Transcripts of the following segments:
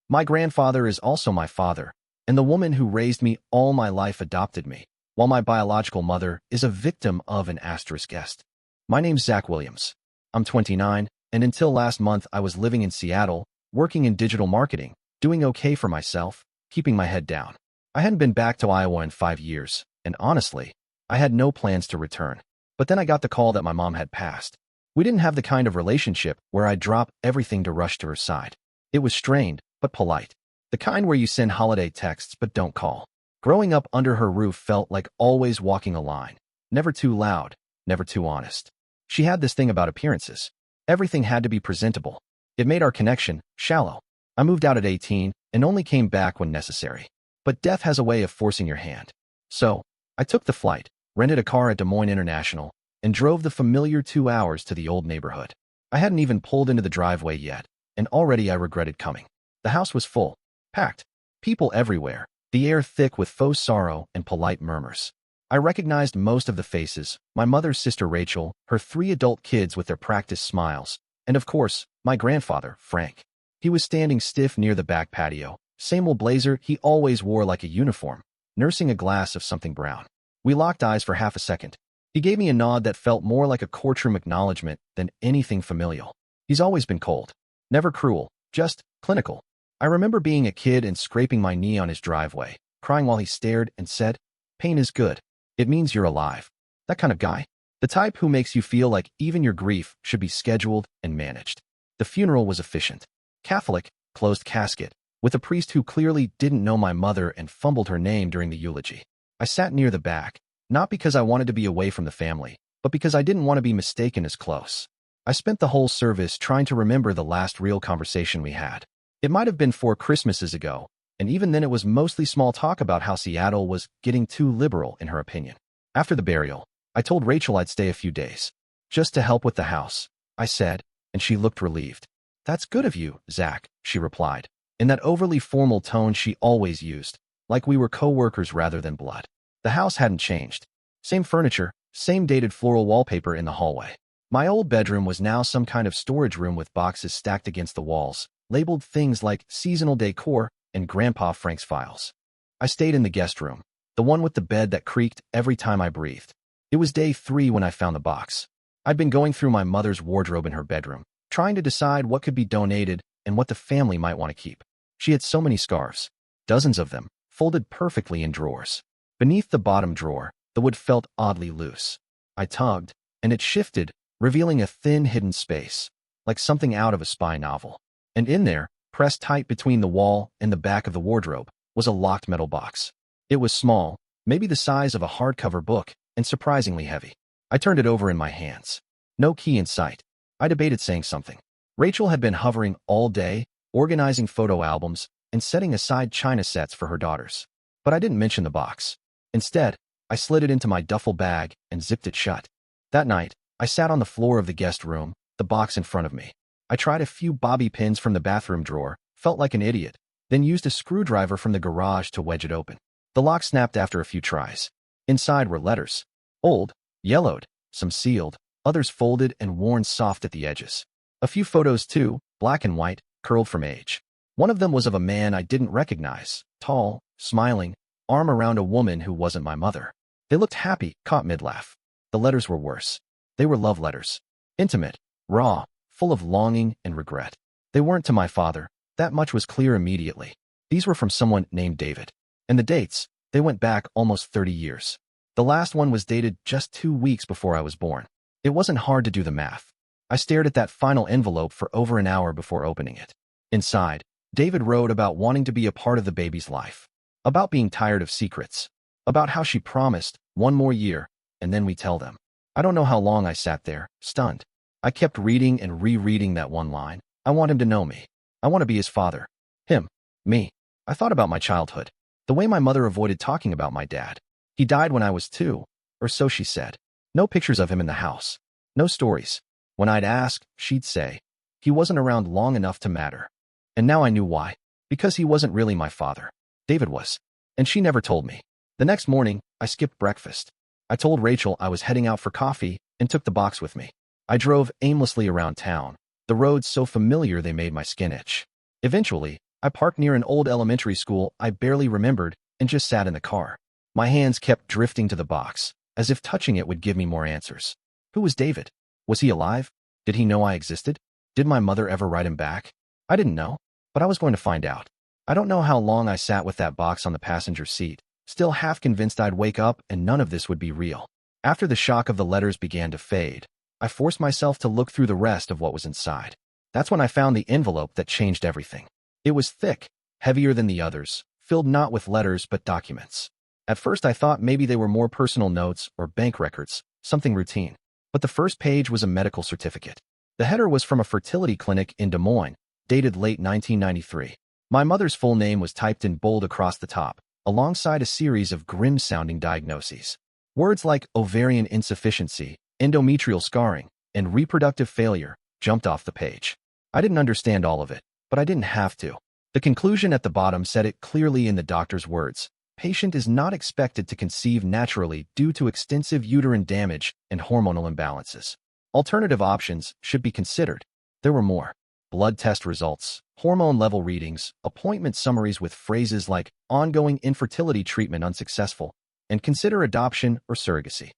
My grandfather is also my father, and the woman who raised me all my life adopted me, while my biological mother is a victim of an asterisk guest. My name's Zach Williams. I'm 29, and until last month I was living in Seattle, working in digital marketing, doing okay for myself, keeping my head down. I hadn't been back to Iowa in 5 years, and honestly, I had no plans to return. But then I got the call that my mom had passed. We didn't have the kind of relationship where I'd drop everything to rush to her side. It was strained, but polite. The kind where you send holiday texts but don't call. Growing up under her roof felt like always walking a line. Never too loud, never too honest. She had this thing about appearances. Everything had to be presentable. It made our connection shallow. I moved out at 18 and only came back when necessary. But death has a way of forcing your hand. So, I took the flight, rented a car at Des Moines International, and drove the familiar 2 hours to the old neighborhood. I hadn't even pulled into the driveway yet, and already I regretted coming. The house was full, packed, people everywhere, the air thick with faux sorrow and polite murmurs. I recognized most of the faces, my mother's sister Rachel, her 3 adult kids with their practiced smiles, and of course, my grandfather, Frank. He was standing stiff near the back patio, same old blazer he always wore like a uniform, nursing a glass of something brown. We locked eyes for half a second. He gave me a nod that felt more like a courtroom acknowledgement than anything familial. He's always been cold. Never cruel, just clinical. I remember being a kid and scraping my knee on his driveway, crying while he stared and said, "Pain is good. It means you're alive." That kind of guy. The type who makes you feel like even your grief should be scheduled and managed. The funeral was efficient. Catholic, closed casket, with a priest who clearly didn't know my mother and fumbled her name during the eulogy. I sat near the back, not because I wanted to be away from the family, but because I didn't want to be mistaken as close. I spent the whole service trying to remember the last real conversation we had. It might have been 4 Christmases ago, and even then it was mostly small talk about how Seattle was getting too liberal in her opinion. After the burial, I told Rachel I'd stay a few days. "Just to help with the house," I said, and she looked relieved. "That's good of you, Zach," she replied, in that overly formal tone she always used, like we were co-workers rather than blood. The house hadn't changed. Same furniture, same dated floral wallpaper in the hallway. My old bedroom was now some kind of storage room with boxes stacked against the walls, labeled things like seasonal decor and Grandpa Frank's files. I stayed in the guest room, the one with the bed that creaked every time I breathed. It was day 3 when I found the box. I'd been going through my mother's wardrobe in her bedroom, trying to decide what could be donated and what the family might want to keep. She had so many scarves, dozens of them, folded perfectly in drawers. Beneath the bottom drawer, the wood felt oddly loose. I tugged, and it shifted, revealing a thin hidden space, like something out of a spy novel. And in there, pressed tight between the wall and the back of the wardrobe, was a locked metal box. It was small, maybe the size of a hardcover book, and surprisingly heavy. I turned it over in my hands. No key in sight. I debated saying something. Rachel had been hovering all day, organizing photo albums, and setting aside china sets for her daughters. But I didn't mention the box. Instead, I slid it into my duffel bag and zipped it shut. That night, I sat on the floor of the guest room, the box in front of me. I tried a few bobby pins from the bathroom drawer, felt like an idiot, then used a screwdriver from the garage to wedge it open. The lock snapped after a few tries. Inside were letters. Old, yellowed, some sealed, others folded and worn soft at the edges. A few photos too, black and white, curled from age. One of them was of a man I didn't recognize, tall, smiling, arm around a woman who wasn't my mother. They looked happy, caught mid-laugh. The letters were worse. They were love letters. Intimate, raw, full of longing and regret. They weren't to my father. That much was clear immediately. These were from someone named David. And the dates, they went back almost 30 years. The last one was dated just 2 weeks before I was born. It wasn't hard to do the math. I stared at that final envelope for over an hour before opening it. Inside, David wrote about wanting to be a part of the baby's life, about being tired of secrets, about how she promised 1 more year, and then we tell them. I don't know how long I sat there, stunned. I kept reading and rereading that one line. I want him to know me. I want to be his father. Him. Me. I thought about my childhood. The way my mother avoided talking about my dad. He died when I was 2, or so she said. No pictures of him in the house. No stories. When I'd ask, she'd say, he wasn't around long enough to matter. And now I knew why. Because he wasn't really my father. David was. And she never told me. The next morning, I skipped breakfast. I told Rachel I was heading out for coffee and took the box with me. I drove aimlessly around town, the roads so familiar they made my skin itch. Eventually, I parked near an old elementary school I barely remembered and just sat in the car. My hands kept drifting to the box, as if touching it would give me more answers. Who was David? Was he alive? Did he know I existed? Did my mother ever write him back? I didn't know, but I was going to find out. I don't know how long I sat with that box on the passenger seat, still half convinced I'd wake up and none of this would be real. After the shock of the letters began to fade, I forced myself to look through the rest of what was inside. That's when I found the envelope that changed everything. It was thick, heavier than the others, filled not with letters but documents. At first I thought maybe they were more personal notes or bank records, something routine. But the first page was a medical certificate. The header was from a fertility clinic in Des Moines, dated late 1993. My mother's full name was typed in bold across the top, alongside a series of grim-sounding diagnoses. Words like ovarian insufficiency, endometrial scarring, and reproductive failure jumped off the page. I didn't understand all of it, but I didn't have to. The conclusion at the bottom said it clearly in the doctor's words. Patient is not expected to conceive naturally due to extensive uterine damage and hormonal imbalances. Alternative options should be considered. There were more. Blood test results, hormone level readings, appointment summaries with phrases like ongoing infertility treatment unsuccessful, and consider adoption or surrogacy.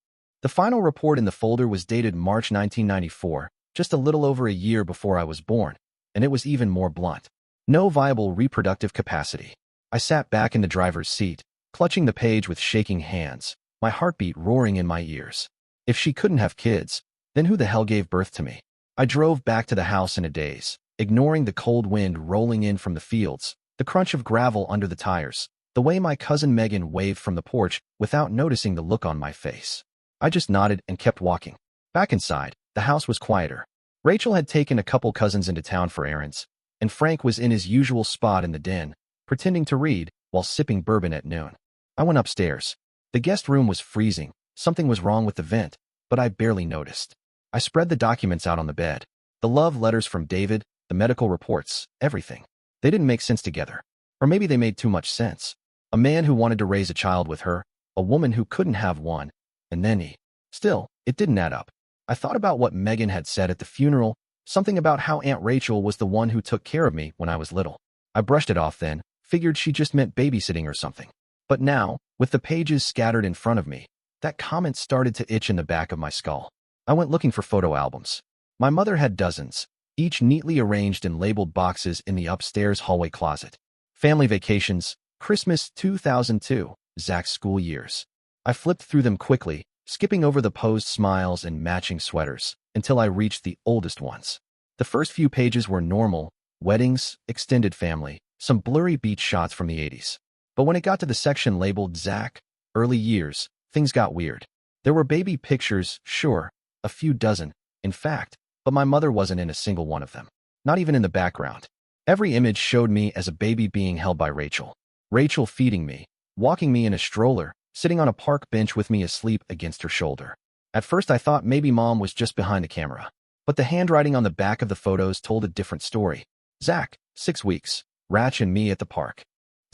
The final report in the folder was dated March 1994, just a little over a year before I was born, and it was even more blunt. No viable reproductive capacity. I sat back in the driver's seat, clutching the page with shaking hands, my heartbeat roaring in my ears. If she couldn't have kids, then who the hell gave birth to me? I drove back to the house in a daze, ignoring the cold wind rolling in from the fields, the crunch of gravel under the tires, the way my cousin Megan waved from the porch without noticing the look on my face. I just nodded and kept walking. Back inside, the house was quieter. Rachel had taken a couple cousins into town for errands, and Frank was in his usual spot in the den, pretending to read while sipping bourbon at noon. I went upstairs. The guest room was freezing. Something was wrong with the vent, but I barely noticed. I spread the documents out on the bed. The love letters from David, the medical reports, everything. They didn't make sense together. Or maybe they made too much sense. A man who wanted to raise a child with her, a woman who couldn't have one, and then he. Still, it didn't add up. I thought about what Megan had said at the funeral, something about how Aunt Rachel was the one who took care of me when I was little. I brushed it off then, figured she just meant babysitting or something. But now, with the pages scattered in front of me, that comment started to itch in the back of my skull. I went looking for photo albums. My mother had dozens, each neatly arranged in labeled boxes in the upstairs hallway closet. Family vacations, Christmas 2002, Zach's school years. I flipped through them quickly, skipping over the posed smiles and matching sweaters, until I reached the oldest ones. The first few pages were normal, weddings, extended family, some blurry beach shots from the 80s. But when it got to the section labeled Zach, early years, things got weird. There were baby pictures, sure, a few dozen, in fact, but my mother wasn't in a single one of them. Not even in the background. Every image showed me as a baby being held by Rachel. Rachel feeding me, walking me in a stroller, sitting on a park bench with me asleep against her shoulder. At first I thought maybe Mom was just behind the camera. But the handwriting on the back of the photos told a different story. Zach, 6 weeks, Ratch and me at the park.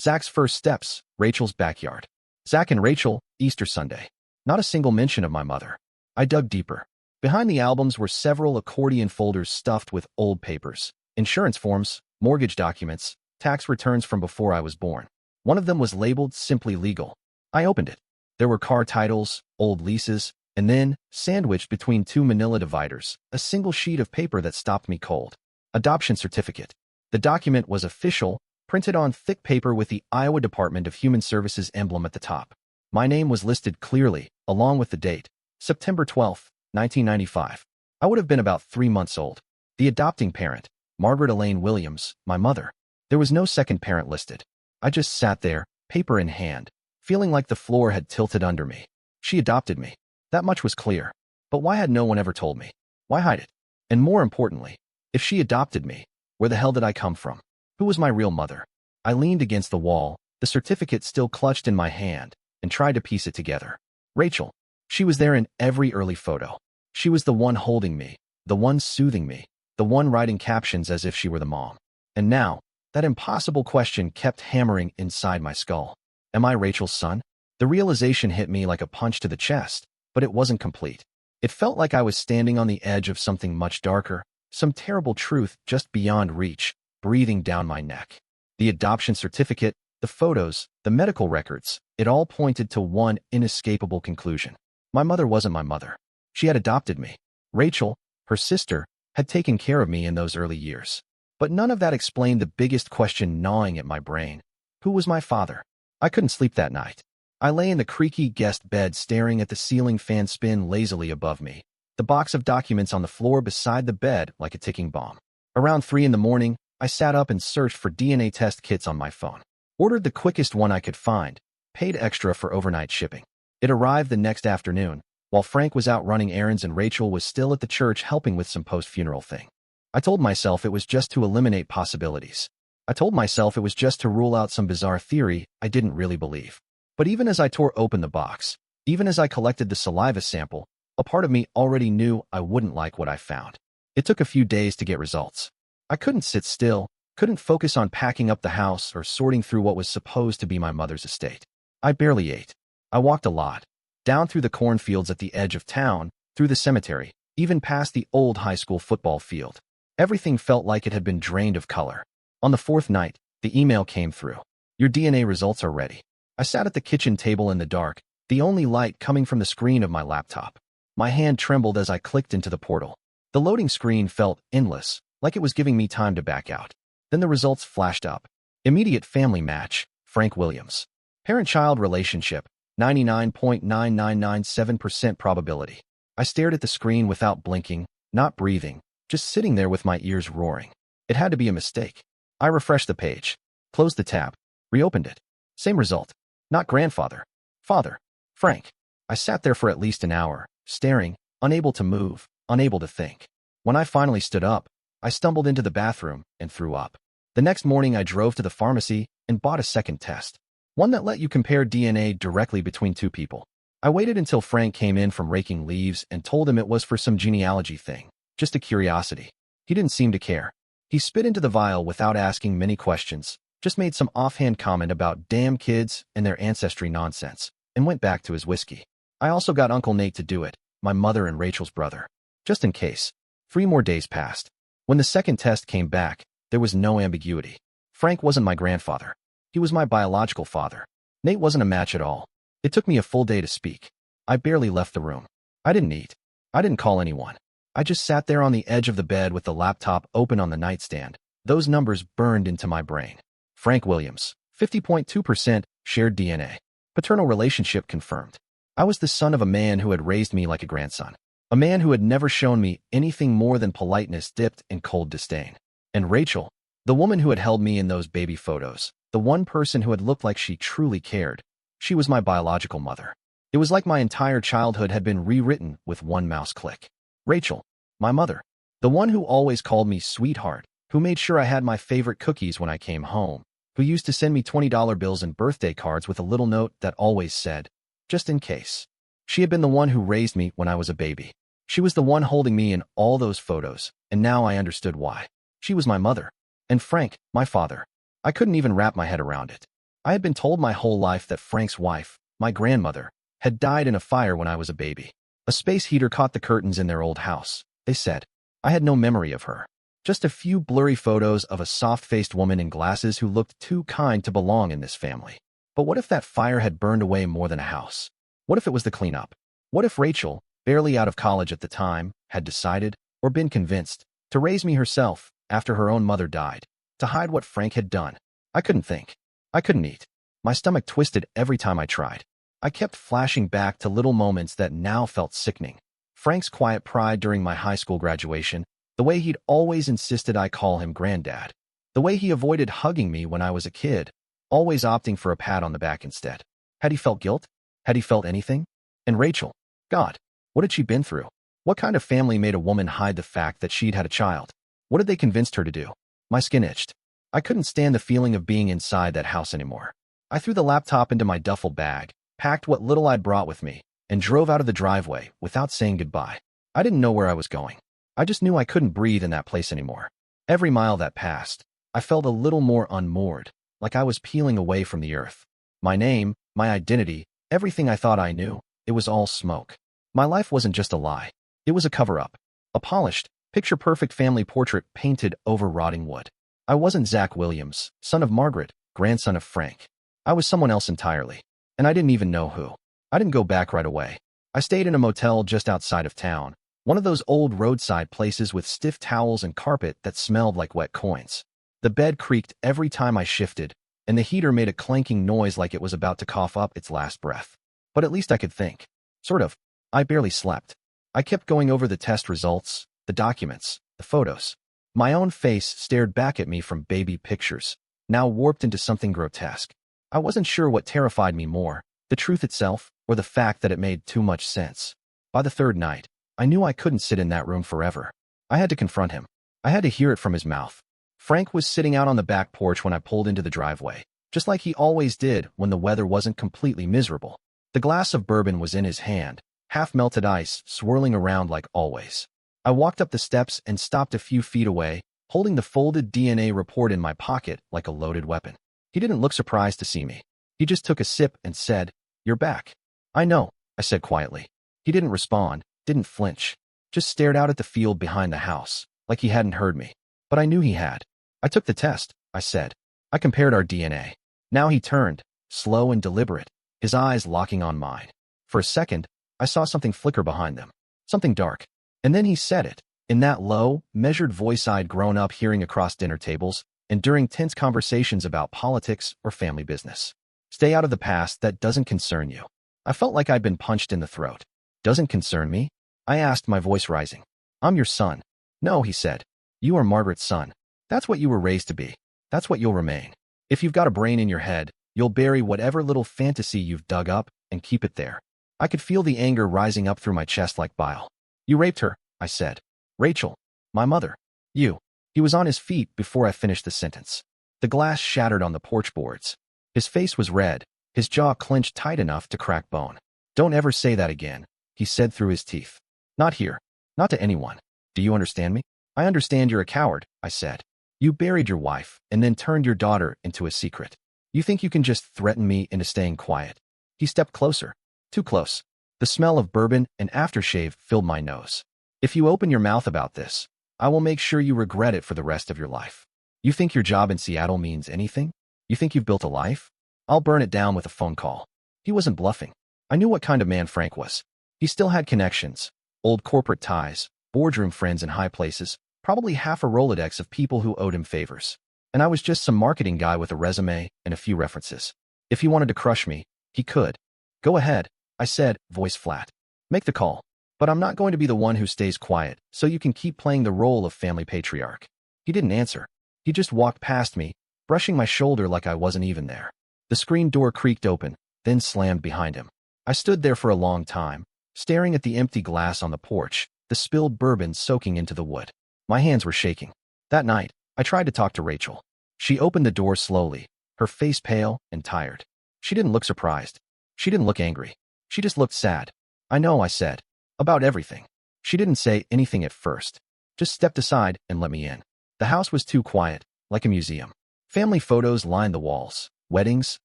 Zach's first steps, Rachel's backyard. Zach and Rachel, Easter Sunday. Not a single mention of my mother. I dug deeper. Behind the albums were several accordion folders stuffed with old papers, insurance forms, mortgage documents, tax returns from before I was born. One of them was labeled Simply Legal. I opened it. There were car titles, old leases, and then, sandwiched between two manila dividers, a single sheet of paper that stopped me cold. Adoption certificate. The document was official, printed on thick paper with the Iowa Department of Human Services emblem at the top. My name was listed clearly, along with the date, September 12, 1995. I would have been about 3 months old. The adopting parent, Margaret Elaine Williams, my mother. There was no second parent listed. I just sat there, paper in hand, feeling like the floor had tilted under me. She adopted me. That much was clear. But why had no one ever told me? Why hide it? And more importantly, if she adopted me, where the hell did I come from? Who was my real mother? I leaned against the wall, the certificate still clutched in my hand, and tried to piece it together. Rachel. She was there in every early photo. She was the one holding me, the one soothing me, the one writing captions as if she were the mom. And now, that impossible question kept hammering inside my skull. Am I Rachel's son? The realization hit me like a punch to the chest, but it wasn't complete. It felt like I was standing on the edge of something much darker, some terrible truth just beyond reach, breathing down my neck. The adoption certificate, the photos, the medical records, it all pointed to one inescapable conclusion. My mother wasn't my mother. She had adopted me. Rachel, her sister, had taken care of me in those early years. But none of that explained the biggest question gnawing at my brain. Who was my father? I couldn't sleep that night. I lay in the creaky guest bed staring at the ceiling fan spin lazily above me, the box of documents on the floor beside the bed like a ticking bomb. Around 3 in the morning, I sat up and searched for DNA test kits on my phone. Ordered the quickest one I could find, paid extra for overnight shipping. It arrived the next afternoon, while Frank was out running errands and Rachel was still at the church helping with some post-funeral thing. I told myself it was just to eliminate possibilities. I told myself it was just to rule out some bizarre theory I didn't really believe. But even as I tore open the box, even as I collected the saliva sample, a part of me already knew I wouldn't like what I found. It took a few days to get results. I couldn't sit still, couldn't focus on packing up the house or sorting through what was supposed to be my mother's estate. I barely ate. I walked a lot, down through the cornfields at the edge of town, through the cemetery, even past the old high school football field. Everything felt like it had been drained of color. On the 4th night, the email came through. Your DNA results are ready. I sat at the kitchen table in the dark, the only light coming from the screen of my laptop. My hand trembled as I clicked into the portal. The loading screen felt endless, like it was giving me time to back out. Then the results flashed up. Immediate family match, Frank Williams. Parent-child relationship, 99.9997% probability. I stared at the screen without blinking, not breathing, just sitting there with my ears roaring. It had to be a mistake. I refreshed the page, closed the tab, reopened it. Same result. Not grandfather. Father. Frank. I sat there for at least an hour, staring, unable to move, unable to think. When I finally stood up, I stumbled into the bathroom and threw up. The next morning I drove to the pharmacy and bought a second test. One that let you compare DNA directly between two people. I waited until Frank came in from raking leaves and told him it was for some genealogy thing. Just a curiosity. He didn't seem to care. He spit into the vial without asking many questions, just made some offhand comment about damn kids and their ancestry nonsense, and went back to his whiskey. I also got Uncle Nate to do it, my mother and Rachel's brother. Just in case. 3 more days passed. When the second test came back, there was no ambiguity. Frank wasn't my grandfather. He was my biological father. Nate wasn't a match at all. It took me a full day to speak. I barely left the room. I didn't eat. I didn't call anyone. I just sat there on the edge of the bed with the laptop open on the nightstand. Those numbers burned into my brain. Frank Williams, 50.2% shared DNA. Paternal relationship confirmed. I was the son of a man who had raised me like a grandson. A man who had never shown me anything more than politeness dipped in cold disdain. And Rachel, the woman who had held me in those baby photos, the one person who had looked like she truly cared, she was my biological mother. It was like my entire childhood had been rewritten with one mouse click. Rachel, my mother, the one who always called me sweetheart, who made sure I had my favorite cookies when I came home, who used to send me $20 bills and birthday cards with a little note that always said, just in case. She had been the one who raised me when I was a baby. She was the one holding me in all those photos, and now I understood why. She was my mother. And Frank, my father. I couldn't even wrap my head around it. I had been told my whole life that Frank's wife, my grandmother, had died in a fire when I was a baby. A space heater caught the curtains in their old house, they said. I had no memory of her. Just a few blurry photos of a soft-faced woman in glasses who looked too kind to belong in this family. But what if that fire had burned away more than a house? What if it was the cleanup? What if Rachel, barely out of college at the time, had decided, or been convinced, to raise me herself after her own mother died, to hide what Frank had done? I couldn't think. I couldn't eat. My stomach twisted every time I tried. I kept flashing back to little moments that now felt sickening. Frank's quiet pride during my high school graduation, the way he'd always insisted I call him granddad, the way he avoided hugging me when I was a kid, always opting for a pat on the back instead. Had he felt guilt? Had he felt anything? And Rachel, God, what had she been through? What kind of family made a woman hide the fact that she'd had a child? What had they convinced her to do? My skin itched. I couldn't stand the feeling of being inside that house anymore. I threw the laptop into my duffel bag, packed what little I'd brought with me, and drove out of the driveway without saying goodbye. I didn't know where I was going. I just knew I couldn't breathe in that place anymore. Every mile that passed, I felt a little more unmoored, like I was peeling away from the earth. My name, my identity, everything I thought I knew, it was all smoke. My life wasn't just a lie. It was a cover-up. A polished, picture-perfect family portrait painted over rotting wood. I wasn't Zach Williams, son of Margaret, grandson of Frank. I was someone else entirely. And I didn't even know who. I didn't go back right away. I stayed in a motel just outside of town, one of those old roadside places with stiff towels and carpet that smelled like wet coins. The bed creaked every time I shifted, and the heater made a clanking noise like it was about to cough up its last breath. But at least I could think. Sort of. I barely slept. I kept going over the test results, the documents, the photos. My own face stared back at me from baby pictures, now warped into something grotesque. I wasn't sure what terrified me more, the truth itself, or the fact that it made too much sense. By the third night, I knew I couldn't sit in that room forever. I had to confront him. I had to hear it from his mouth. Frank was sitting out on the back porch when I pulled into the driveway, just like he always did when the weather wasn't completely miserable. The glass of bourbon was in his hand, half-melted ice swirling around like always. I walked up the steps and stopped a few feet away, holding the folded DNA report in my pocket like a loaded weapon. He didn't look surprised to see me. He just took a sip and said, "You're back." "I know," I said quietly. He didn't respond, didn't flinch, just stared out at the field behind the house, like he hadn't heard me. But I knew he had. "I took the test," I said. "I compared our DNA." Now he turned, slow and deliberate, his eyes locking on mine. For a second, I saw something flicker behind them, something dark. And then he said it, in that low, measured voice I'd grown up hearing across dinner tables and during tense conversations about politics or family business. "Stay out of the past that doesn't concern you." I felt like I'd been punched in the throat. "Doesn't concern me?" I asked, my voice rising. "I'm your son." "No," he said. "You are Margaret's son. That's what you were raised to be. That's what you'll remain. If you've got a brain in your head, you'll bury whatever little fantasy you've dug up and keep it there." I could feel the anger rising up through my chest like bile. "You raped her," I said. "Rachel. My mother. You." He was on his feet before I finished the sentence. The glass shattered on the porch boards. His face was red, his jaw clenched tight enough to crack bone. "Don't ever say that again," he said through his teeth. "Not here. Not to anyone. Do you understand me?" "I understand you're a coward," I said. "You buried your wife and then turned your daughter into a secret. You think you can just threaten me into staying quiet?" He stepped closer. Too close. The smell of bourbon and aftershave filled my nose. "If you open your mouth about this, I will make sure you regret it for the rest of your life. You think your job in Seattle means anything? You think you've built a life? I'll burn it down with a phone call." He wasn't bluffing. I knew what kind of man Frank was. He still had connections, old corporate ties, boardroom friends in high places, probably half a Rolodex of people who owed him favors. And I was just some marketing guy with a resume and a few references. If he wanted to crush me, he could. "Go ahead," I said, voice flat. "Make the call. But I'm not going to be the one who stays quiet, so you can keep playing the role of family patriarch." He didn't answer. He just walked past me, brushing my shoulder like I wasn't even there. The screen door creaked open, then slammed behind him. I stood there for a long time, staring at the empty glass on the porch, the spilled bourbon soaking into the wood. My hands were shaking. That night, I tried to talk to Rachel. She opened the door slowly, her face pale and tired. She didn't look surprised. She didn't look angry. She just looked sad. "I know," I said. "About everything." She didn't say anything at first, just stepped aside and let me in. The house was too quiet, like a museum. Family photos lined the walls. Weddings,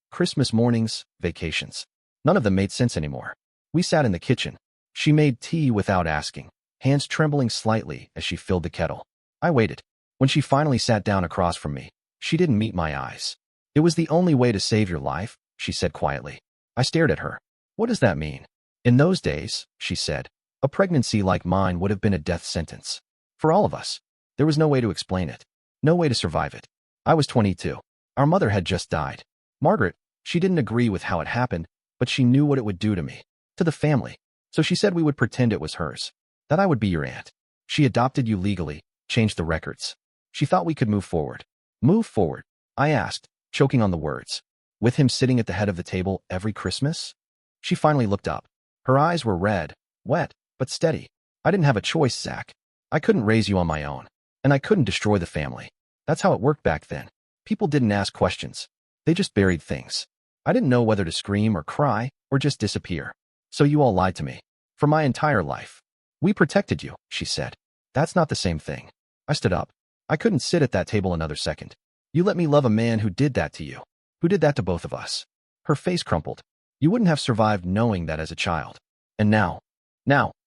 Christmas mornings, vacations. None of them made sense anymore. We sat in the kitchen. She made tea without asking, hands trembling slightly as she filled the kettle. I waited. When she finally sat down across from me, she didn't meet my eyes. "It was the only way to save your life," she said quietly. I stared at her. "What does that mean?" "In those days," she said, "a pregnancy like mine would have been a death sentence. For all of us. There was no way to explain it. No way to survive it. I was 22. Our mother had just died. Margaret, she didn't agree with how it happened, but she knew what it would do to me, to the family. So she said we would pretend it was hers, that I would be your aunt. She adopted you legally, changed the records. She thought we could move forward." "Move forward?" I asked, choking on the words. "With him sitting at the head of the table every Christmas?" She finally looked up. Her eyes were red, wet, but steady. "I didn't have a choice, Zach. I couldn't raise you on my own. And I couldn't destroy the family. That's how it worked back then. People didn't ask questions. They just buried things. I didn't know whether to scream or cry or just disappear. So you all lied to me. For my entire life. We protected you," she said. "That's not the same thing." I stood up. I couldn't sit at that table another second. "You let me love a man who did that to you. Who did that to both of us." Her face crumpled. "You wouldn't have survived knowing that as a child. And now,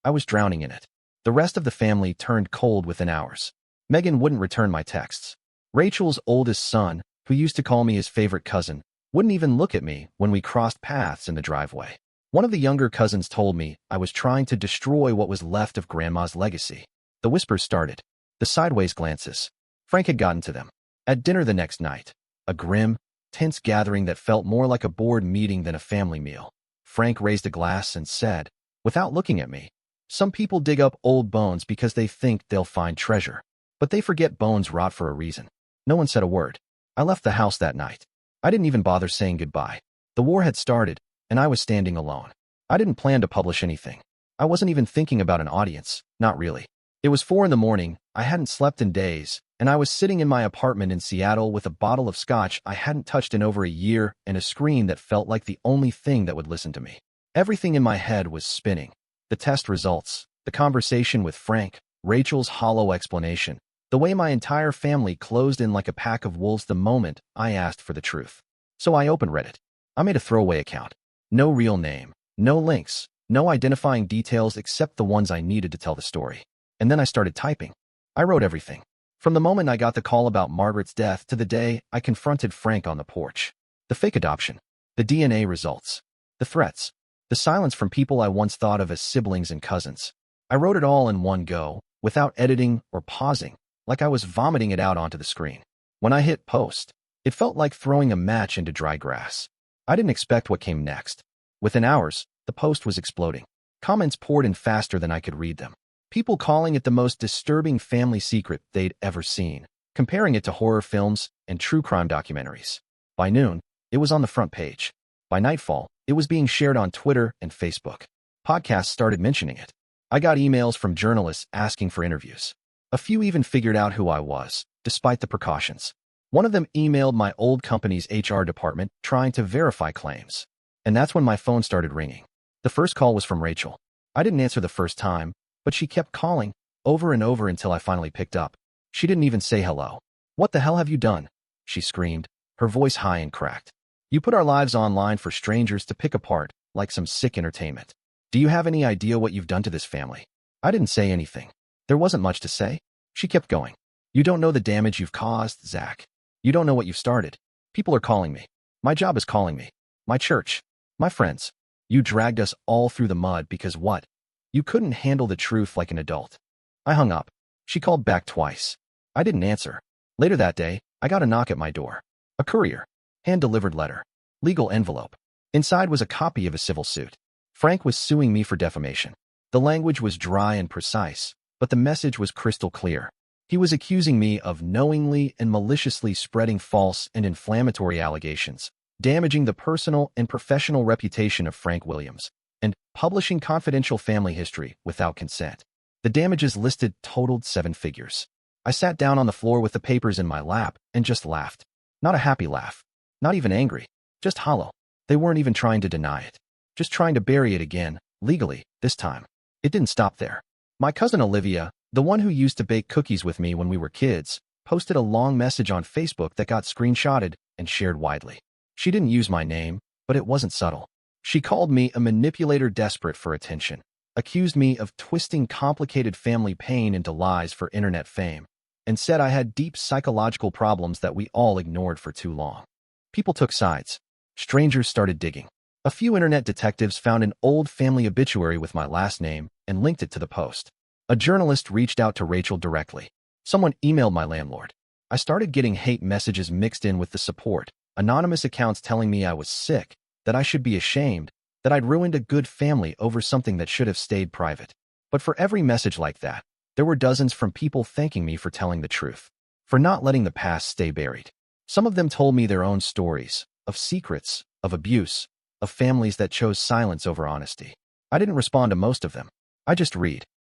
I was drowning in it." The rest of the family turned cold within hours. Megan wouldn't return my texts. Rachel's oldest son, who used to call me his favorite cousin, wouldn't even look at me when we crossed paths in the driveway. One of the younger cousins told me I was trying to destroy what was left of Grandma's legacy. The whispers started, the sideways glances. Frank had gotten to them. At dinner the next night, a grim, tense gathering that felt more like a board meeting than a family meal. Frank raised a glass and said, without looking at me, "Some people dig up old bones because they think they'll find treasure. But they forget bones rot for a reason." No one said a word. I left the house that night. I didn't even bother saying goodbye. The war had started, and I was standing alone. I didn't plan to publish anything. I wasn't even thinking about an audience, not really. It was 4 in the morning, I hadn't slept in days, and I was sitting in my apartment in Seattle with a bottle of scotch I hadn't touched in over a year and a screen that felt like the only thing that would listen to me. Everything in my head was spinning. The test results, the conversation with Frank, Rachel's hollow explanation, the way my entire family closed in like a pack of wolves the moment I asked for the truth. So I opened Reddit. I made a throwaway account. No real name, no links, no identifying details except the ones I needed to tell the story. And then I started typing. I wrote everything. From the moment I got the call about Margaret's death to the day I confronted Frank on the porch. The fake adoption. The DNA results. The threats. The silence from people I once thought of as siblings and cousins. I wrote it all in one go, without editing or pausing, like I was vomiting it out onto the screen. When I hit post, it felt like throwing a match into dry grass. I didn't expect what came next. Within hours, the post was exploding. Comments poured in faster than I could read them. People calling it the most disturbing family secret they'd ever seen, comparing it to horror films and true crime documentaries. By noon, it was on the front page. By nightfall, it was being shared on Twitter and Facebook. Podcasts started mentioning it. I got emails from journalists asking for interviews. A few even figured out who I was, despite the precautions. One of them emailed my old company's HR department trying to verify claims. And that's when my phone started ringing. The first call was from Rachel. I didn't answer the first time, but she kept calling, over and over until I finally picked up. She didn't even say hello. "What the hell have you done?" she screamed, her voice high and cracked. "You put our lives online for strangers to pick apart, like some sick entertainment. Do you have any idea what you've done to this family?" I didn't say anything. There wasn't much to say. She kept going. "You don't know the damage you've caused, Zach. You don't know what you've started. People are calling me. My job is calling me. My church. My friends. You dragged us all through the mud because what? You couldn't handle the truth like an adult." I hung up. She called back twice. I didn't answer. Later that day, I got a knock at my door. A courier. Hand-delivered letter. Legal envelope. Inside was a copy of a civil suit. Frank was suing me for defamation. The language was dry and precise, but the message was crystal clear. He was accusing me of knowingly and maliciously spreading false and inflammatory allegations, damaging the personal and professional reputation of Frank Williams, and publishing confidential family history without consent. The damages listed totaled 7 figures. I sat down on the floor with the papers in my lap and just laughed. Not a happy laugh. Not even angry. Just hollow. They weren't even trying to deny it. Just trying to bury it again, legally, this time. It didn't stop there. My cousin Olivia, the one who used to bake cookies with me when we were kids, posted a long message on Facebook that got screenshotted and shared widely. She didn't use my name, but it wasn't subtle. She called me a manipulator desperate for attention, accused me of twisting complicated family pain into lies for internet fame, and said I had deep psychological problems that we all ignored for too long. People took sides. Strangers started digging. A few internet detectives found an old family obituary with my last name and linked it to the post. A journalist reached out to Rachel directly. Someone emailed my landlord. I started getting hate messages mixed in with the support, anonymous accounts telling me I was sick, that I should be ashamed, that I'd ruined a good family over something that should have stayed private. But for every message like that, there were dozens from people thanking me for telling the truth, for not letting the past stay buried. Some of them told me their own stories, of secrets, of abuse, of families that chose silence over honesty. I didn't respond to most of them. I just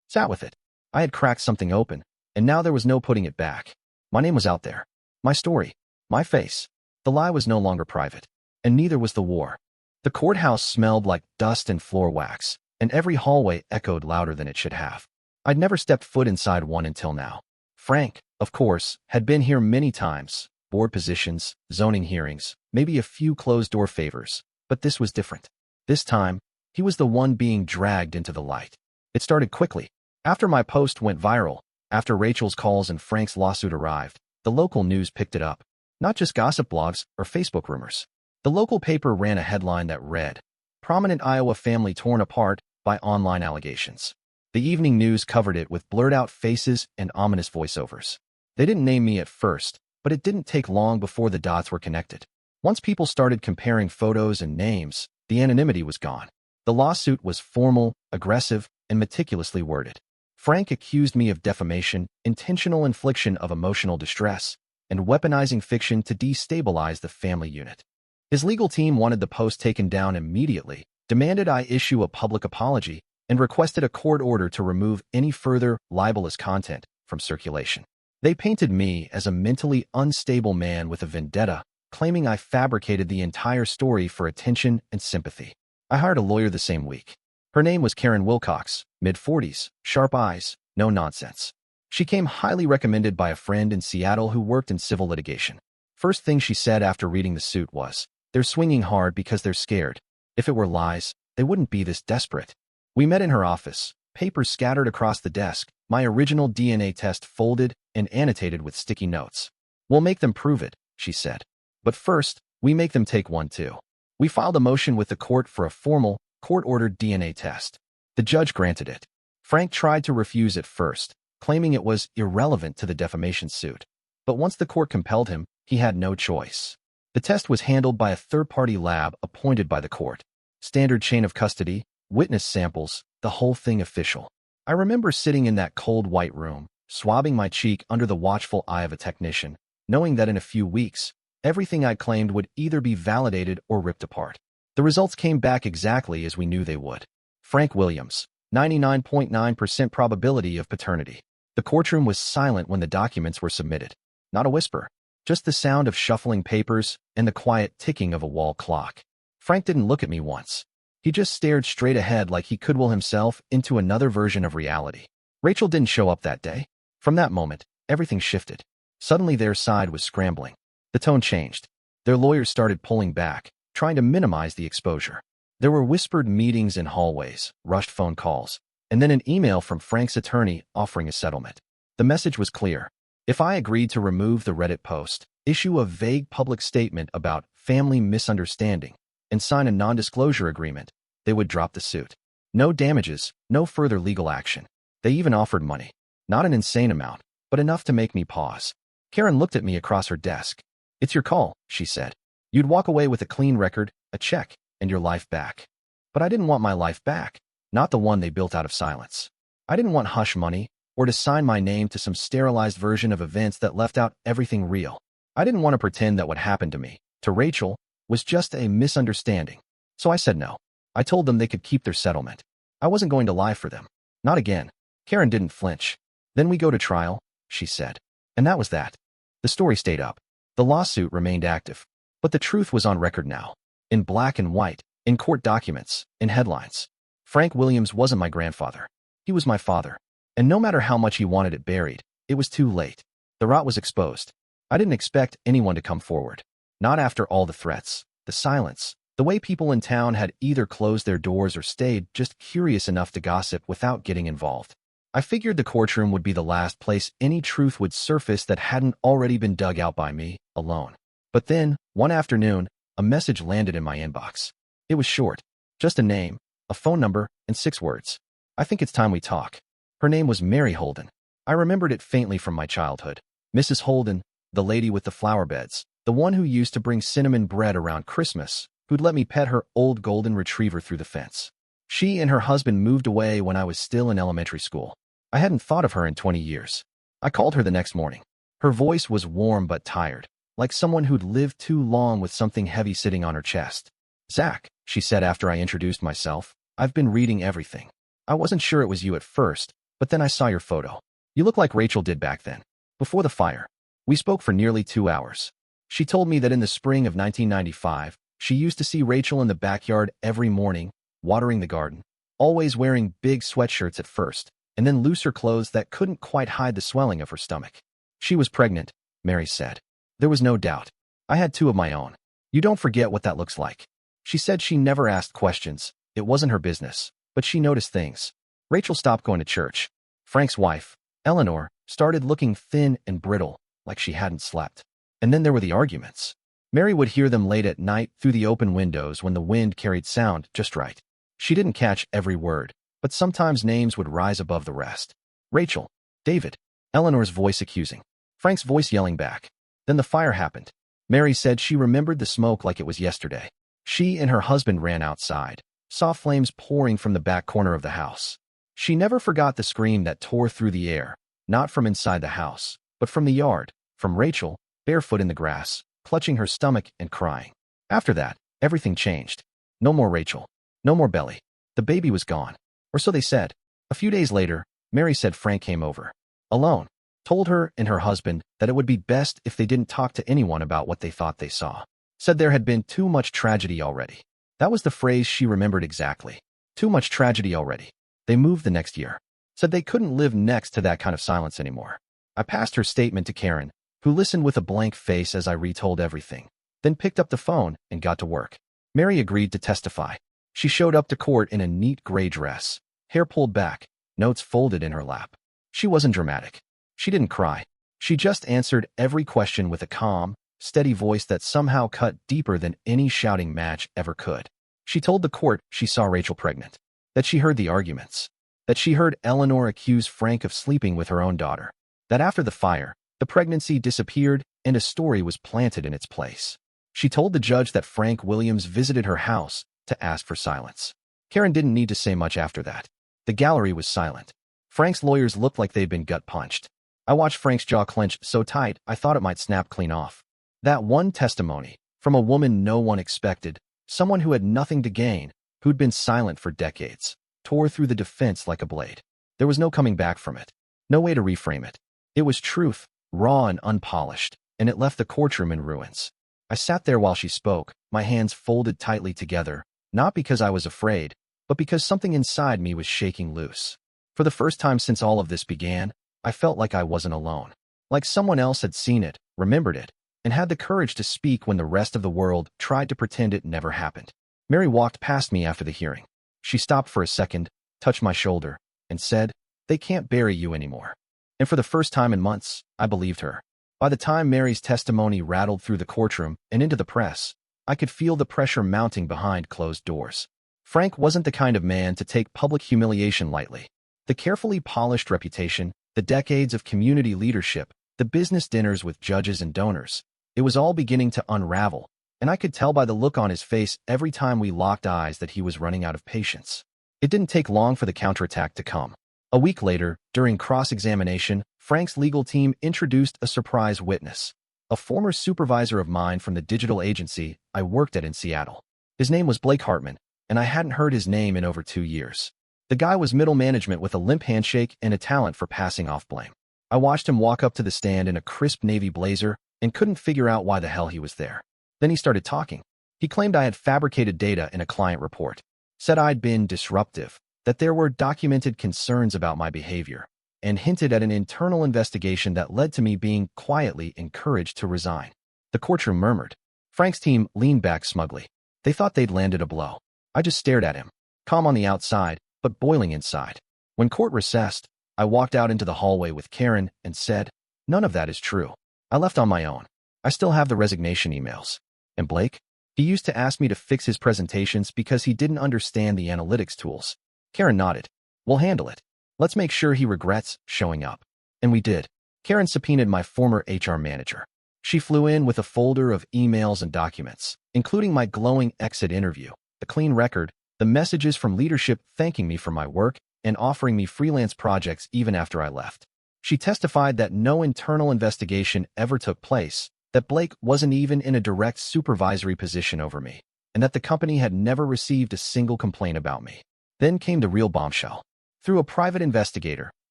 sat with it. I had cracked something open, and now there was no putting it back. My name was out there. My story. My face. The lie was no longer private. And neither was the war. The courthouse smelled like dust and floor wax, and every hallway echoed louder than it should have. I'd never stepped foot inside one until now. Frank, of course, had been here many times, board positions, zoning hearings, maybe a few closed-door favors, but this was different. This time, he was the one being dragged into the light. It started quickly. After my post went viral, after Rachel's calls and Frank's lawsuit arrived, The local news picked it up, not just gossip blogs or Facebook rumors. The local paper ran a headline that read, "Prominent Iowa family torn apart by online allegations." The evening news covered it with blurred-out faces and ominous voiceovers. They didn't name me at first, but it didn't take long before the dots were connected. Once people started comparing photos and names, the anonymity was gone. The lawsuit was formal, aggressive, and meticulously worded. Frank accused me of defamation, intentional infliction of emotional distress, and weaponizing fiction to destabilize the family unit. His legal team wanted the post taken down immediately, demanded I issue a public apology, and requested a court order to remove any further libelous content from circulation. They painted me as a mentally unstable man with a vendetta, claiming I fabricated the entire story for attention and sympathy. I hired a lawyer the same week. Her name was Karen Wilcox, mid-40s, sharp eyes, no nonsense. She came highly recommended by a friend in Seattle who worked in civil litigation. First thing she said after reading the suit was, "They're swinging hard because they're scared. If it were lies, they wouldn't be this desperate." We met in her office, papers scattered across the desk, my original DNA test folded and annotated with sticky notes. "We'll make them prove it," she said. "But first, we make them take one too." We filed a motion with the court for a formal, court-ordered DNA test. The judge granted it. Frank tried to refuse at first, claiming it was irrelevant to the defamation suit. But once the court compelled him, he had no choice. The test was handled by a third-party lab appointed by the court. Standard chain of custody, witness samples, the whole thing official. I remember sitting in that cold white room, swabbing my cheek under the watchful eye of a technician, knowing that in a few weeks, everything I claimed would either be validated or ripped apart. The results came back exactly as we knew they would. Frank Williams, 99.9% probability of paternity. The courtroom was silent when the documents were submitted. Not a whisper, just the sound of shuffling papers and the quiet ticking of a wall clock. Frank didn't look at me once. He just stared straight ahead like he could will himself into another version of reality. Rachel didn't show up that day. From that moment, everything shifted. Suddenly their side was scrambling. The tone changed. Their lawyers started pulling back, trying to minimize the exposure. There were whispered meetings in hallways, rushed phone calls, and then an email from Frank's attorney offering a settlement. The message was clear. If I agreed to remove the Reddit post, issue a vague public statement about family misunderstanding, and sign a non-disclosure agreement, they would drop the suit. No damages, no further legal action. They even offered money. Not an insane amount, but enough to make me pause. Karen looked at me across her desk. "It's your call," she said. "You'd walk away with a clean record, a check, and your life back." But I didn't want my life back, not the one they built out of silence. I didn't want hush money, or to sign my name to some sterilized version of events that left out everything real. I didn't want to pretend that what happened to me, to Rachel, was just a misunderstanding. So I said no. I told them they could keep their settlement. I wasn't going to lie for them. Not again. Karen didn't flinch. "Then we go to trial," she said. And that was that. The story stayed up. The lawsuit remained active. But the truth was on record now. In black and white, in court documents, in headlines. Frank Williams wasn't my grandfather. He was my father. And no matter how much he wanted it buried, it was too late. The rot was exposed. I didn't expect anyone to come forward. Not after all the threats, the silence, the way people in town had either closed their doors or stayed just curious enough to gossip without getting involved. I figured the courtroom would be the last place any truth would surface that hadn't already been dug out by me, alone. But then, one afternoon, a message landed in my inbox. It was short. Just a name, a phone number, and 6 words. "I think it's time we talk." Her name was Mary Holden. I remembered it faintly from my childhood. Mrs. Holden, the lady with the flower beds, the one who used to bring cinnamon bread around Christmas, who'd let me pet her old golden retriever through the fence. She and her husband moved away when I was still in elementary school. I hadn't thought of her in 20 years. I called her the next morning. Her voice was warm but tired, like someone who'd lived too long with something heavy sitting on her chest. "Zach," she said after I introduced myself, "I've been reading everything. I wasn't sure it was you at first, but then I saw your photo. You look like Rachel did back then, before the fire." We spoke for nearly 2 hours. She told me that in the spring of 1995, she used to see Rachel in the backyard every morning, watering the garden, always wearing big sweatshirts at first, and then looser clothes that couldn't quite hide the swelling of her stomach. She was pregnant, Mary said. There was no doubt. I had 2 of my own. You don't forget what that looks like. She said she never asked questions. It wasn't her business, but she noticed things. Rachel stopped going to church. Frank's wife, Eleanor, started looking thin and brittle, like she hadn't slept. And then there were the arguments. Mary would hear them late at night through the open windows when the wind carried sound just right. She didn't catch every word, but sometimes names would rise above the rest. Rachel, David, Eleanor's voice accusing, Frank's voice yelling back. Then the fire happened. Mary said she remembered the smoke like it was yesterday. She and her husband ran outside, saw flames pouring from the back corner of the house. She never forgot the scream that tore through the air, not from inside the house, but from the yard, from Rachel, barefoot in the grass, clutching her stomach and crying. After that, everything changed. No more Rachel. No more Belly. The baby was gone. Or so they said. A few days later, Mary said Frank came over. Alone. Told her and her husband that it would be best if they didn't talk to anyone about what they thought they saw. Said there had been too much tragedy already. That was the phrase she remembered exactly. Too much tragedy already. They moved the next year. Said they couldn't live next to that kind of silence anymore. I passed her statement to Karen, who listened with a blank face as I retold everything, then picked up the phone and got to work. Mary agreed to testify. She showed up to court in a neat gray dress, hair pulled back, notes folded in her lap. She wasn't dramatic. She didn't cry. She just answered every question with a calm, steady voice that somehow cut deeper than any shouting match ever could. She told the court she saw Rachel pregnant, that she heard the arguments, that she heard Eleanor accuse Frank of sleeping with her own daughter, that after the fire, the pregnancy disappeared and a story was planted in its place. She told the judge that Frank Williams visited her house to ask for silence. Karen didn't need to say much after that. The gallery was silent. Frank's lawyers looked like they'd been gut-punched. I watched Frank's jaw clench so tight I thought it might snap clean off. That one testimony, from a woman no one expected, someone who had nothing to gain, who'd been silent for decades, tore through the defense like a blade. There was no coming back from it. No way to reframe it. It was truth, raw and unpolished, and it left the courtroom in ruins. I sat there while she spoke, my hands folded tightly together, not because I was afraid, but because something inside me was shaking loose. For the first time since all of this began, I felt like I wasn't alone. Like someone else had seen it, remembered it, and had the courage to speak when the rest of the world tried to pretend it never happened. Mary walked past me after the hearing. She stopped for a second, touched my shoulder, and said, "They can't bury you anymore." And for the first time in months, I believed her. By the time Mary's testimony rattled through the courtroom and into the press, I could feel the pressure mounting behind closed doors. Frank wasn't the kind of man to take public humiliation lightly. The carefully polished reputation, the decades of community leadership, the business dinners with judges and donors, it was all beginning to unravel, and I could tell by the look on his face every time we locked eyes that he was running out of patience. It didn't take long for the counterattack to come. A week later, during cross-examination, Frank's legal team introduced a surprise witness, a former supervisor of mine from the digital agency I worked at in Seattle. His name was Blake Hartman, and I hadn't heard his name in over 2 years. The guy was middle management with a limp handshake and a talent for passing off blame. I watched him walk up to the stand in a crisp navy blazer and couldn't figure out why the hell he was there. Then he started talking. He claimed I had fabricated data in a client report, said I'd been disruptive, that there were documented concerns about my behavior, and hinted at an internal investigation that led to me being quietly encouraged to resign. The courtroom murmured. Frank's team leaned back smugly. They thought they'd landed a blow. I just stared at him, calm on the outside, but boiling inside. When court recessed, I walked out into the hallway with Karen and said, "None of that is true. I left on my own. I still have the resignation emails." And Blake? He used to ask me to fix his presentations because he didn't understand the analytics tools. Karen nodded. "We'll handle it. Let's make sure he regrets showing up." And we did. Karen subpoenaed my former HR manager. She flew in with a folder of emails and documents, including my glowing exit interview, the clean record, the messages from leadership thanking me for my work and offering me freelance projects even after I left. She testified that no internal investigation ever took place, that Blake wasn't even in a direct supervisory position over me, and that the company had never received a single complaint about me. Then came the real bombshell. Through a private investigator,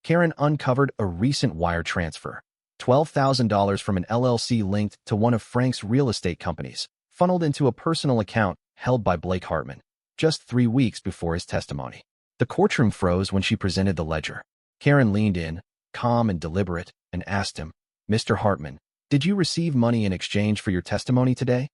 Karen uncovered a recent wire transfer, $12,000 from an LLC linked to one of Frank's real estate companies, funneled into a personal account held by Blake Hartman, just 3 weeks before his testimony. The courtroom froze when she presented the ledger. Karen leaned in, calm and deliberate, and asked him, "Mr. Hartman, did you receive money in exchange for your testimony today?"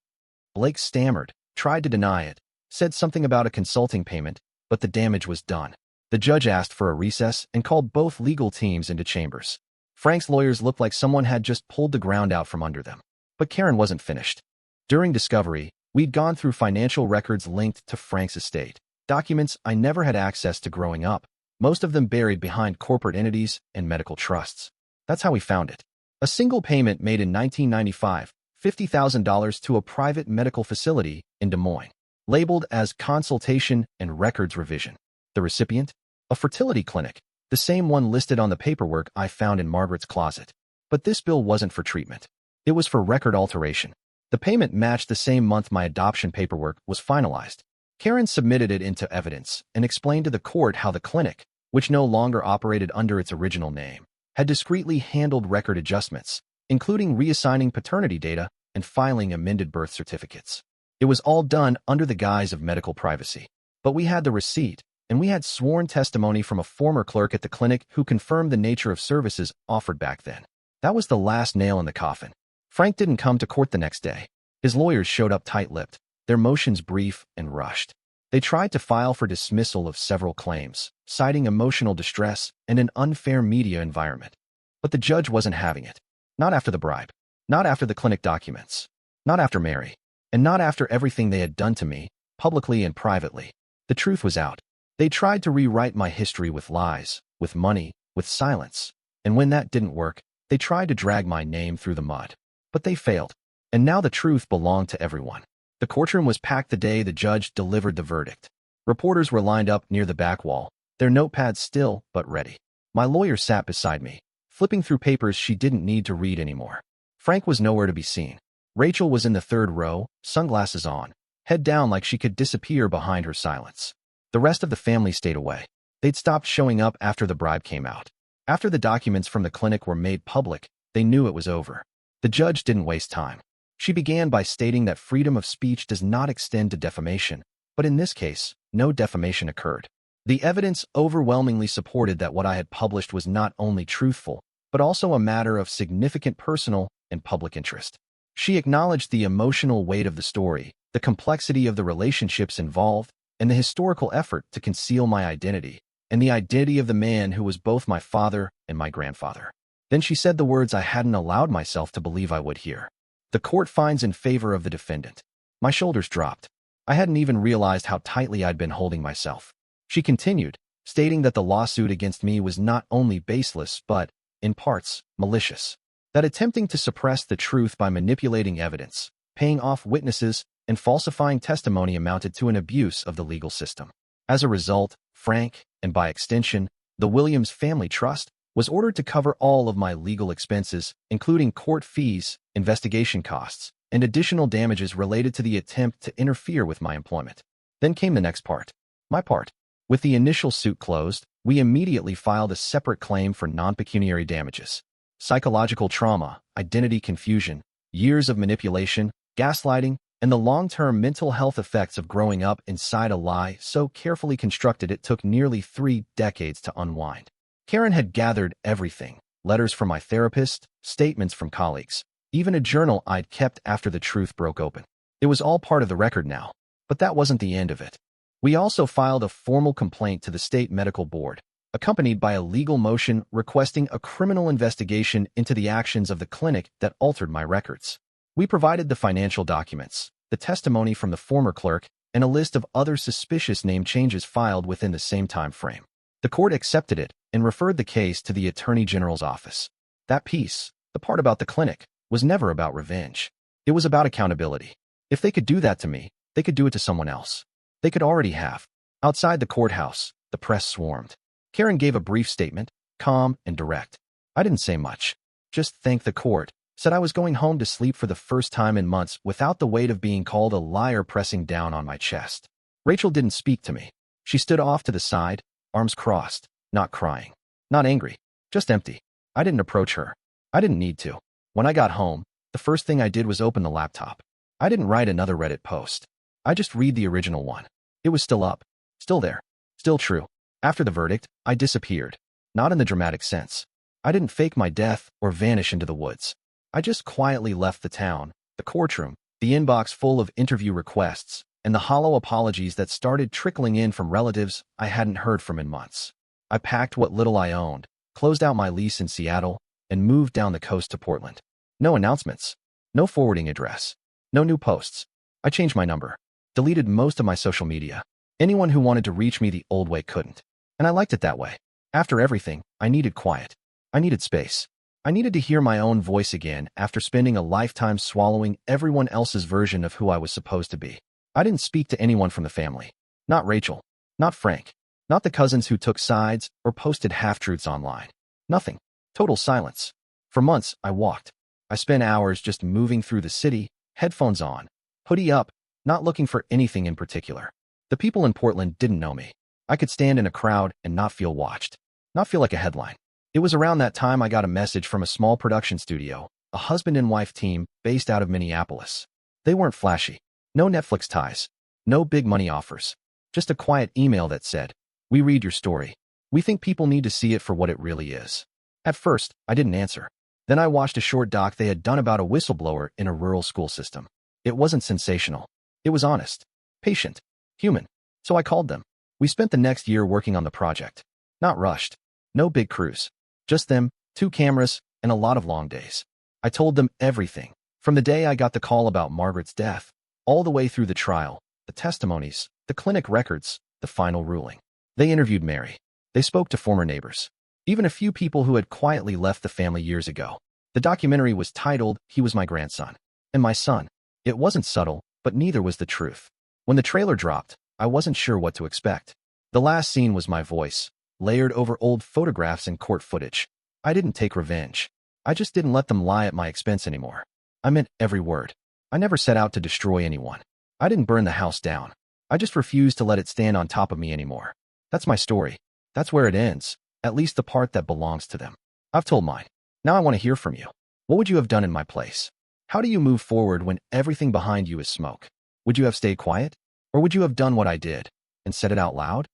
Blake stammered, tried to deny it, said something about a consulting payment, but the damage was done. The judge asked for a recess and called both legal teams into chambers. Frank's lawyers looked like someone had just pulled the ground out from under them. But Karen wasn't finished. During discovery, we'd gone through financial records linked to Frank's estate, documents I never had access to growing up, most of them buried behind corporate entities and medical trusts. That's how we found it. A single payment made in 1995, $50,000 to a private medical facility in Des Moines, labeled as consultation and records revision. The recipient? A fertility clinic, the same one listed on the paperwork I found in Margaret's closet. But this bill wasn't for treatment. It was for record alteration. The payment matched the same month my adoption paperwork was finalized. Karen submitted it into evidence and explained to the court how the clinic, which no longer operated under its original name, had discreetly handled record adjustments, including reassigning paternity data and filing amended birth certificates. It was all done under the guise of medical privacy. But we had the receipt, and we had sworn testimony from a former clerk at the clinic who confirmed the nature of services offered back then. That was the last nail in the coffin. Frank didn't come to court the next day. His lawyers showed up tight-lipped, their motions brief and rushed. They tried to file for dismissal of several claims, citing emotional distress and an unfair media environment. But the judge wasn't having it. Not after the bribe. Not after the clinic documents. Not after Mary. And not after everything they had done to me, publicly and privately. The truth was out. They tried to rewrite my history with lies, with money, with silence. And when that didn't work, they tried to drag my name through the mud. But they failed. And now the truth belonged to everyone. The courtroom was packed the day the judge delivered the verdict. Reporters were lined up near the back wall, their notepads still but ready. My lawyer sat beside me, flipping through papers she didn't need to read anymore. Frank was nowhere to be seen. Rachel was in the third row, sunglasses on, head down like she could disappear behind her silence. The rest of the family stayed away. They'd stopped showing up after the bribe came out. After the documents from the clinic were made public, they knew it was over. The judge didn't waste time. She began by stating that freedom of speech does not extend to defamation, but in this case, no defamation occurred. The evidence overwhelmingly supported that what I had published was not only truthful, but also a matter of significant personal and public interest. She acknowledged the emotional weight of the story, the complexity of the relationships involved, and the historical effort to conceal my identity, and the identity of the man who was both my father and my grandfather. Then she said the words I hadn't allowed myself to believe I would hear. The court finds in favor of the defendant. My shoulders dropped. I hadn't even realized how tightly I'd been holding myself. She continued, stating that the lawsuit against me was not only baseless but, in parts, malicious. That attempting to suppress the truth by manipulating evidence, paying off witnesses, and falsifying testimony amounted to an abuse of the legal system. As a result, Frank, and by extension, the Williams Family Trust, was ordered to cover all of my legal expenses, including court fees, investigation costs, and additional damages related to the attempt to interfere with my employment. Then came the next part. My part. With the initial suit closed, we immediately filed a separate claim for non-pecuniary damages. Psychological trauma, identity confusion, years of manipulation, gaslighting, and the long-term mental health effects of growing up inside a lie so carefully constructed it took nearly 3 decades to unwind. Karen had gathered everything, letters from my therapist, statements from colleagues, even a journal I'd kept after the truth broke open. It was all part of the record now, but that wasn't the end of it. We also filed a formal complaint to the state medical board, accompanied by a legal motion requesting a criminal investigation into the actions of the clinic that altered my records. We provided the financial documents, the testimony from the former clerk, and a list of other suspicious name changes filed within the same time frame. The court accepted it and referred the case to the Attorney General's office. That piece, the part about the clinic, was never about revenge. It was about accountability. If they could do that to me, they could do it to someone else. They could already have. Outside the courthouse, the press swarmed. Karen gave a brief statement, calm and direct. I didn't say much. Just thanked the court, said I was going home to sleep for the first time in months without the weight of being called a liar pressing down on my chest. Rachel didn't speak to me. She stood off to the side, arms crossed, not crying, not angry, just empty. I didn't approach her. I didn't need to. When I got home, the first thing I did was open the laptop. I didn't write another Reddit post. I just read the original one. It was still up, still there, still true. After the verdict, I disappeared. Not in the dramatic sense. I didn't fake my death or vanish into the woods. I just quietly left the town, the courtroom, the inbox full of interview requests, and the hollow apologies that started trickling in from relatives I hadn't heard from in months. I packed what little I owned, closed out my lease in Seattle, and moved down the coast to Portland. No announcements. No forwarding address. No new posts. I changed my number. Deleted most of my social media. Anyone who wanted to reach me the old way couldn't. And I liked it that way. After everything, I needed quiet. I needed space. I needed to hear my own voice again after spending a lifetime swallowing everyone else's version of who I was supposed to be. I didn't speak to anyone from the family. Not Rachel. Not Frank. Not the cousins who took sides or posted half-truths online. Nothing. Total silence. For months, I walked. I spent hours just moving through the city, headphones on, hoodie up, not looking for anything in particular. The people in Portland didn't know me. I could stand in a crowd and not feel watched. Not feel like a headline. It was around that time I got a message from a small production studio, a husband and wife team based out of Minneapolis. They weren't flashy. No Netflix ties. No big money offers. Just a quiet email that said, "We read your story. We think people need to see it for what it really is." At first, I didn't answer. Then I watched a short doc they had done about a whistleblower in a rural school system. It wasn't sensational. It was honest, patient, human. So I called them. We spent the next year working on the project. Not rushed. No big crews. Just them, 2 cameras, and a lot of long days. I told them everything, from the day I got the call about Margaret's death, all the way through the trial, the testimonies, the clinic records, the final ruling. They interviewed Mary. They spoke to former neighbors. Even a few people who had quietly left the family years ago. The documentary was titled, "He Was My Grandson." And my son. It wasn't subtle, but neither was the truth. When the trailer dropped, I wasn't sure what to expect. The last scene was my voice, layered over old photographs and court footage. I didn't take revenge. I just didn't let them lie at my expense anymore. I meant every word. I never set out to destroy anyone. I didn't burn the house down. I just refused to let it stand on top of me anymore. That's my story. That's where it ends, at least the part that belongs to them. I've told mine. Now I want to hear from you. What would you have done in my place? How do you move forward when everything behind you is smoke? Would you have stayed quiet? Or would you have done what I did and said it out loud?